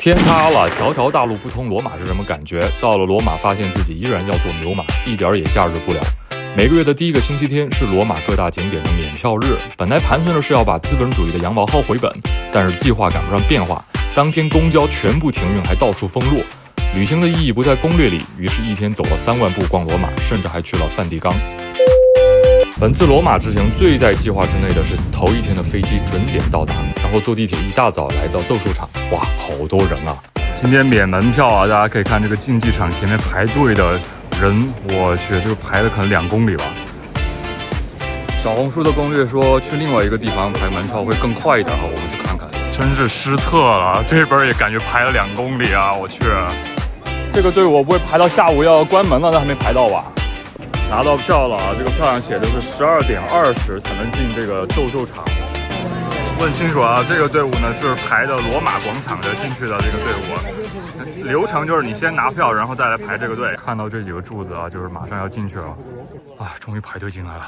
天塌了，条条大路不通罗马是什么感觉？到了罗马，发现自己依然要做牛马，一点也假日不了。每个月的第一个星期天是罗马各大景点的免票日。本来盘算着是要把资本主义的羊毛薅回本，但是计划赶不上变化，当天公交全部停运，还到处封路。旅行的意义不在攻略里，于是一天走了3万步逛罗马，甚至还去了梵蒂冈。本次罗马之行最在计划之内的是头一天的飞机准点到达，然后坐地铁一大早来到斗兽场。哇，好多人啊！今天免门票啊，大家可以看这个竞技场前面排队的人，我去，这个排了可能2公里吧。小红书的攻略说去另外一个地方排门票会更快一点啊，我们去看看。真是失策了，这边也感觉排了2公里啊，我去！这个队伍不会排到下午要关门了，那还没排到吧？拿到票了啊，这个票上写的是12点20才能进这个斗兽场。问清楚啊，这个队伍呢是排的罗马广场的进去的这个队伍，流程就是你先拿票，然后再来排这个队。看到这几个柱子啊，就是马上要进去了啊，终于排队进来了。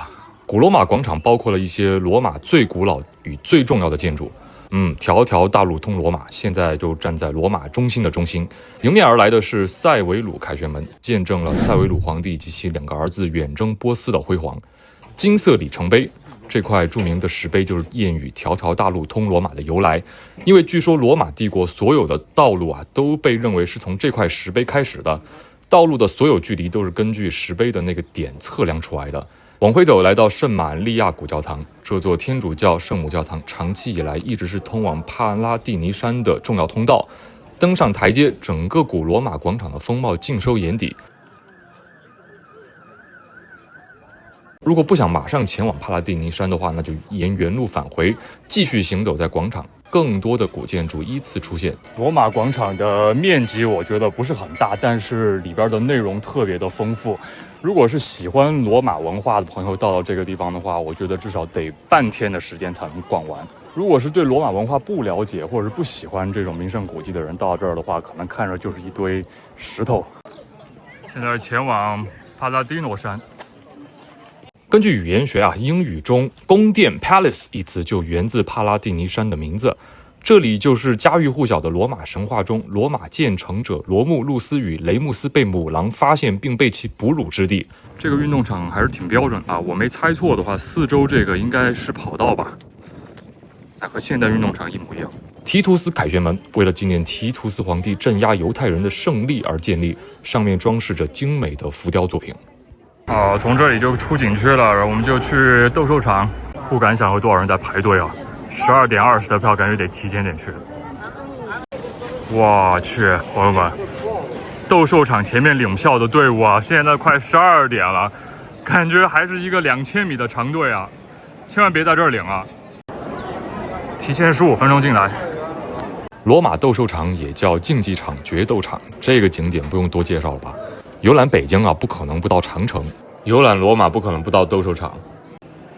古罗马广场包括了一些罗马最古老与最重要的建筑。条条大路通罗马，现在就站在罗马中心的中心。迎面而来的是塞维鲁凯旋门，见证了塞维鲁皇帝及其2个儿子远征波斯的辉煌。金色里程碑，这块著名的石碑就是谚语条条大路通罗马的由来，因为据说罗马帝国所有的道路啊都被认为是从这块石碑开始的，道路的所有距离都是根据石碑的那个点测量出来的。往回走，来到圣玛利亚古教堂，这座天主教圣母教堂长期以来一直是通往帕拉蒂尼山的重要通道。登上台阶，整个古罗马广场的风貌尽收眼底。如果不想马上前往帕拉蒂尼山的话，那就沿原路返回，继续行走在广场。更多的古建筑依次出现。罗马广场的面积我觉得不是很大，但是里边的内容特别的丰富。如果是喜欢罗马文化的朋友到了这个地方的话，我觉得至少得半天的时间才能逛完。如果是对罗马文化不了解或者是不喜欢这种名胜古迹的人到这儿的话，可能看着就是一堆石头。现在前往帕拉蒂诺山。根据语言学啊，英语中宫殿 palace 一词就源自帕拉蒂尼山的名字，这里就是家喻户晓的罗马神话中罗马建成者罗慕路斯与雷穆斯被母狼发现并被其哺乳之地。这个运动场还是挺标准啊，我没猜错的话，四周这个应该是跑道吧？和现代运动场一模一样。提图斯凯旋门为了纪念提图斯皇帝镇压犹太人的胜利而建立，上面装饰着精美的浮雕作品。从这里就出景区了，然后我们就去斗兽场。不敢想有多少人在排队啊！12点20的票，感觉得提前点去。我去，朋友们，斗兽场前面领票的队伍啊，现在快12点了，感觉还是一个2000米的长队啊！千万别在这儿领啊！提前15分钟进来。罗马斗兽场也叫竞技场、决斗场，这个景点不用多介绍了吧？游览北京啊，不可能不到长城；游览罗马，不可能不到斗兽场。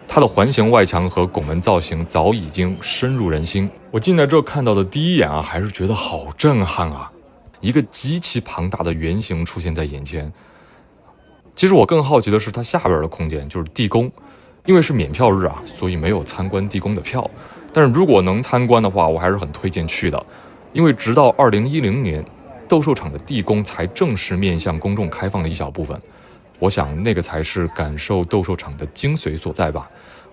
它的环形外墙和拱门造型早已经深入人心。我进来之后看到的第一眼啊，还是觉得好震撼啊！一个极其庞大的圆形出现在眼前。其实我更好奇的是它下边的空间，就是地宫。因为是免票日啊，所以没有参观地宫的票。但是如果能参观的话，我还是很推荐去的。因为直到2010年。斗兽场的地宫才正式面向公众开放的一小部分，我想那个才是感受斗兽场的精髓所在吧。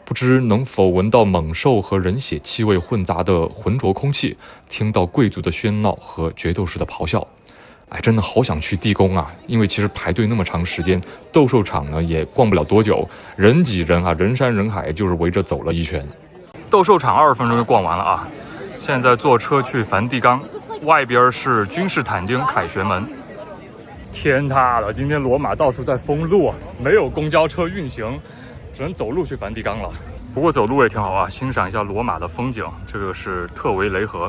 不知能否闻到猛兽和人血气味混杂的浑浊空气，听到贵族的喧闹和决斗士的咆哮。真的好想去地宫啊！因为其实排队那么长时间，斗兽场呢也逛不了多久，人挤人啊，人山人海，就是围着走了一圈。斗兽场20分钟就逛完了啊！现在坐车去梵蒂冈。外边是君士坦丁凯旋门。天塌了！今天罗马到处在封路，没有公交车运行，只能走路去梵蒂冈了。不过走路也挺好啊，欣赏一下罗马的风景。这个是特维雷河，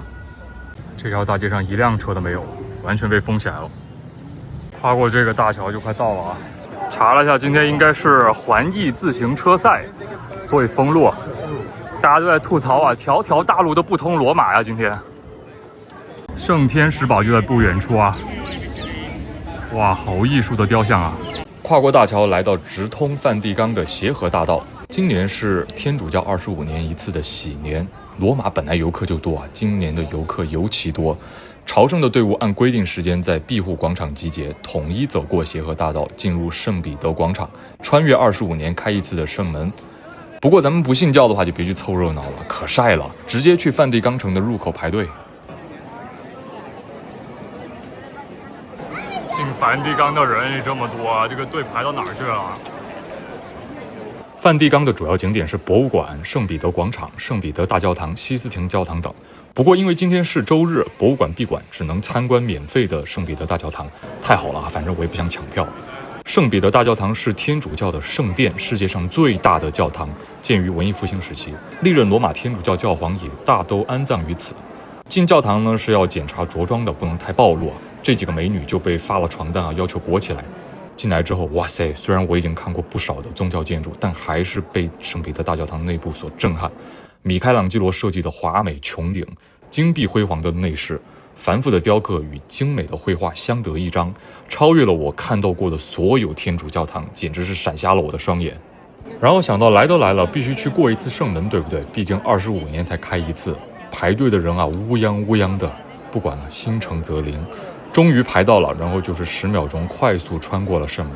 这条大街上一辆车都没有，完全被封起来了。跨过这个大桥就快到了啊！查了一下，今天应该是环意自行车赛，所以封路。大家都在吐槽啊，条条大路都不通罗马呀，今天。圣天使堡就在不远处啊！哇，好艺术的雕像啊！跨过大桥来到直通梵蒂冈的协和大道。今年是天主教25年一次的喜年，罗马本来游客就多啊，今年的游客尤其多。朝圣的队伍按规定时间在庇护广场集结，统一走过协和大道，进入圣彼得广场，穿越25年开一次的圣门。不过咱们不信教的话，就别去凑热闹了，可晒了，直接去梵蒂冈城的入口排队。进梵蒂冈的人也这么多啊，这个队排到哪儿去了？梵蒂冈的主要景点是博物馆、圣彼得广场、圣彼得大教堂、西斯廷教堂等。不过因为今天是周日，博物馆闭馆，只能参观免费的圣彼得大教堂。太好了，反正我也不想抢票。圣彼得大教堂是天主教的圣殿，世界上最大的教堂，建于文艺复兴时期，历任罗马天主教教皇也大都安葬于此。进教堂呢是要检查着装的，不能太暴露。这几个美女就被发了床单要求裹起来。进来之后，哇塞！虽然我已经看过不少的宗教建筑，但还是被圣彼得大教堂内部所震撼。米开朗基罗设计的华美穹顶，金碧辉煌的内饰，繁复的雕刻与精美的绘画相得益彰，超越了我看到过的所有天主教堂，简直是闪瞎了我的双眼。然后想到来都来了，必须去过一次圣门，对不对？毕竟25年才开一次，排队的人乌泱乌泱的。不管了，心诚则灵。终于排到了，然后就是10秒钟快速穿过了圣门。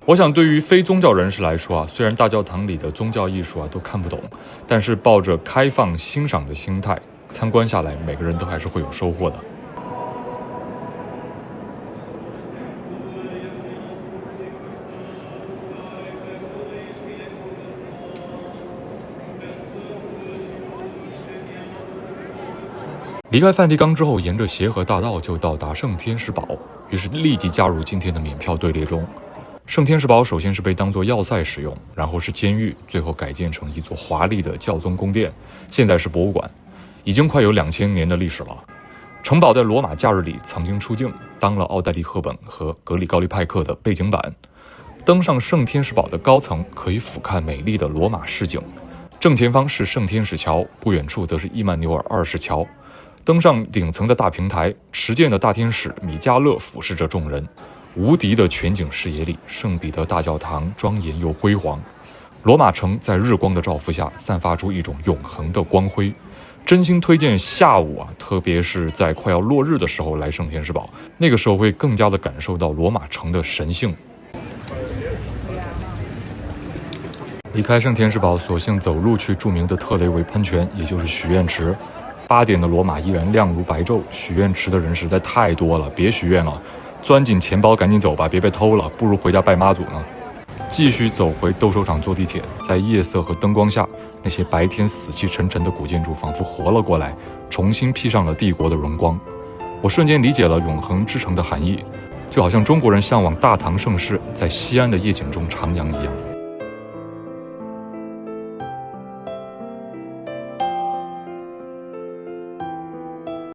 我想对于非宗教人士来说虽然大教堂里的宗教艺术都看不懂，但是抱着开放欣赏的心态参观下来，每个人都还是会有收获的。离开梵蒂冈之后，沿着协和大道就到达圣天使堡，于是立即加入今天的免票队列中。圣天使堡首先是被当作要塞使用，然后是监狱，最后改建成一座华丽的教宗宫殿，现在是博物馆，已经快有2000年的历史了。城堡在罗马假日里曾经出境，当了奥黛丽·赫本和格里高利·派克的背景板。登上圣天使堡的高层，可以俯瞰美丽的罗马市景，正前方是圣天使桥，不远处则是伊曼纽尔二世桥。登上顶层的大平台，持剑的大天使米迦勒俯视着众人。无敌的全景视野里，圣彼得大教堂庄严又辉煌。罗马城在日光的照拂下，散发出一种永恒的光辉。真心推荐下午特别是在快要落日的时候来圣天使堡，那个时候会更加的感受到罗马城的神性。离开圣天使堡，索性走路去著名的特雷维喷泉，也就是许愿池。8点的罗马依然亮如白昼，许愿池的人实在太多了，别许愿了，钻紧钱包赶紧走吧，别被偷了，不如回家拜妈祖呢。继续走回斗兽场坐地铁，在夜色和灯光下，那些白天死气沉沉的古建筑仿佛活了过来，重新披上了帝国的荣光。我瞬间理解了永恒之城的含义，就好像中国人向往大唐盛世在西安的夜景中徜徉一样。